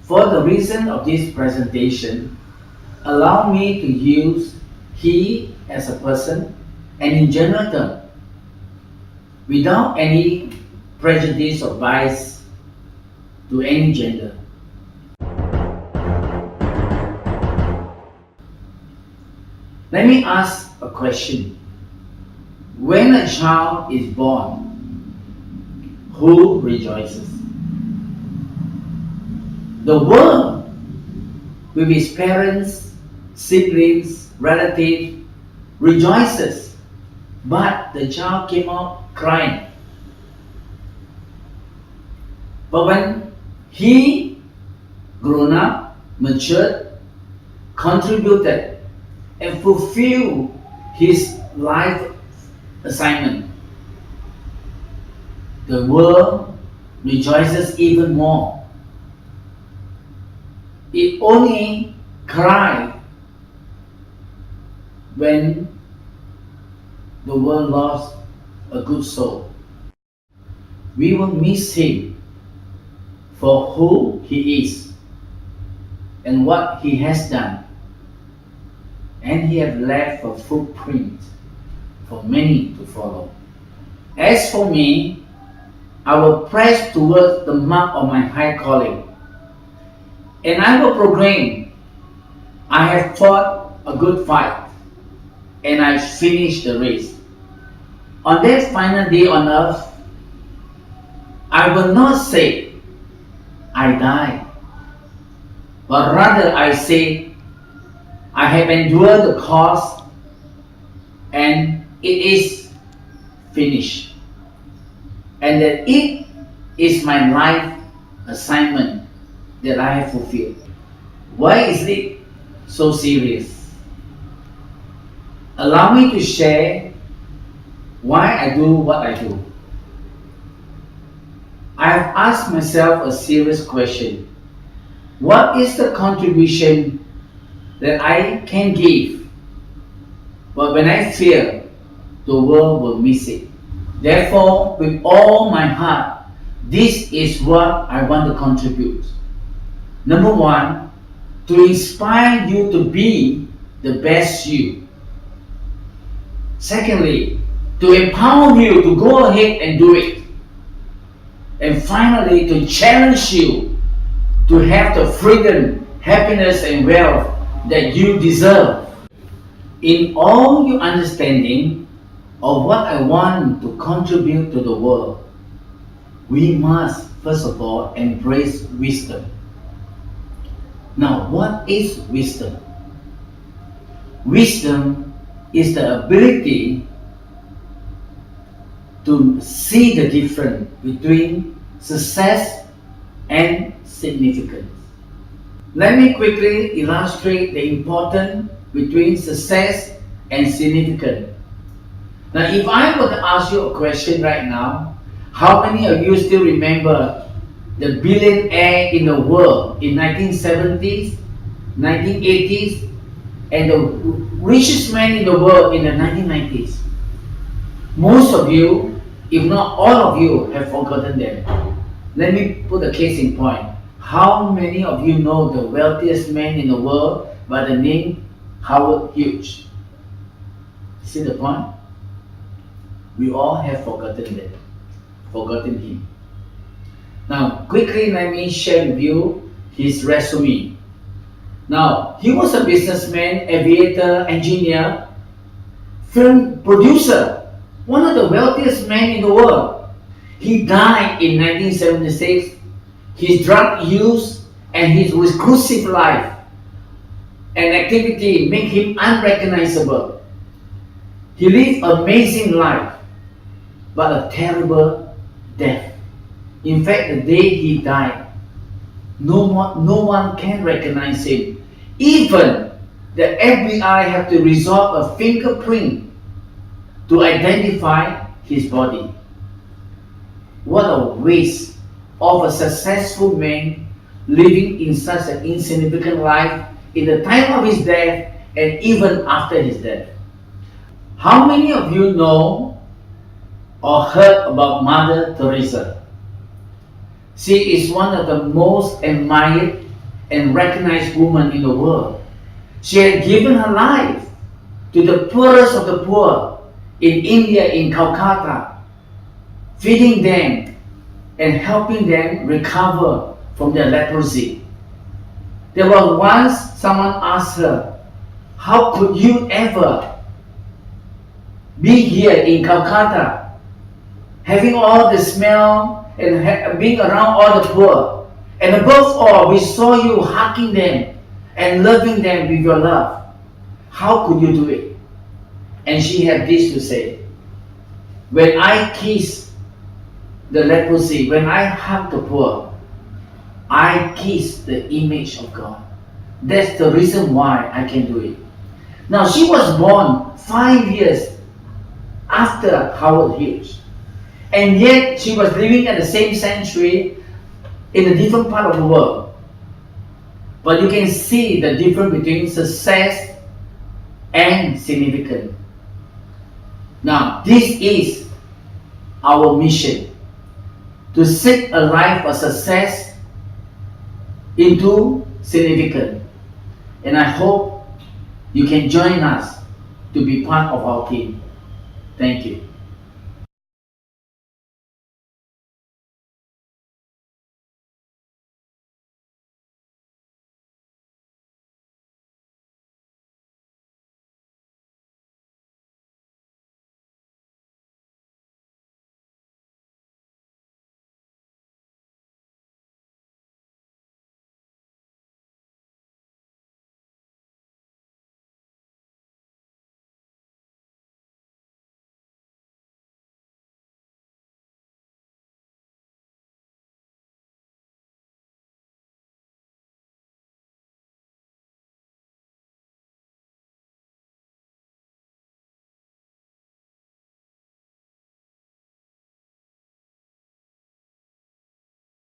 For the reason of this presentation, allow me to use he as a person and in general term, without any prejudice or bias to any gender. Let me ask a question. When a child is born, who rejoices? The world, with its parents, siblings, relatives, rejoices, but the child came out crying. But when he grown up, matured, contributed, and fulfilled his life assignment, the world rejoices even more. It only cries when the world lost a good soul. We will miss him for who he is and what he has done, and he has left a footprint for many to follow. As for me, I will press towards the mark of my high calling, and I will proclaim, I have fought a good fight, and I finished the race. On that final day on earth, I will not say, I died, but rather I say, I have endured the course, and it is finished, and that it is my life assignment that I have fulfilled. Why is it so serious? Allow me to share why I do what I do. I have asked myself a serious question. What is the contribution that I can give, but when I fail, the world will miss it? Therefore, with all my heart, this is what I want to contribute. Number one, to inspire you to be the best you. Secondly, to empower you to go ahead and do it. And finally, to challenge you to have the freedom, happiness, and wealth that you deserve. In all your understanding of what I want to contribute to the world, we must first of all embrace wisdom. Now, what is wisdom? Wisdom is the ability to see the difference between success and significance. Let me quickly illustrate the importance between success and significance. Now, if I were to ask you a question right now, how many of you still remember the billionaire in the world in 1970s, 1980s, and the richest man in the world in the 1990s? Most of you, if not all of you, have forgotten them. Let me put a case in point. How many of you know the wealthiest man in the world by the name Howard Hughes? See the point? We all have forgotten him. Now, quickly let me share with you his resume. Now, he was a businessman, aviator, engineer, film producer, one of the wealthiest men in the world. He died in 1976. His drug use and his reclusive life and activity make him unrecognizable. He lived an amazing life, but a terrible death. In fact, the day he died, no one can recognize him. Even the FBI have to resort a fingerprint to identify his body. What a waste of a successful man living in such an insignificant life in the time of his death and even after his death. How many of you know or heard about Mother Teresa? She is one of the most admired and recognized woman in the world. She had given her life to the poorest of the poor in India, in Calcutta, feeding them and helping them recover from their leprosy. There was once someone asked her, how could you ever be here in Calcutta, having all the smell and being around all the poor? And above all, we saw you hugging them and loving them with your love. How could you do it? And she had this to say, when I kiss the leprosy, when I hug the poor, I kiss the image of God. That's the reason why I can do it. Now, she was born 5 years after Howard Hughes. And yet, she was living at the same century in a different part of the world. But you can see the difference between success and significance. Now, this is our mission, to seek a life of success into significance. And I hope you can join us to be part of our team. Thank you.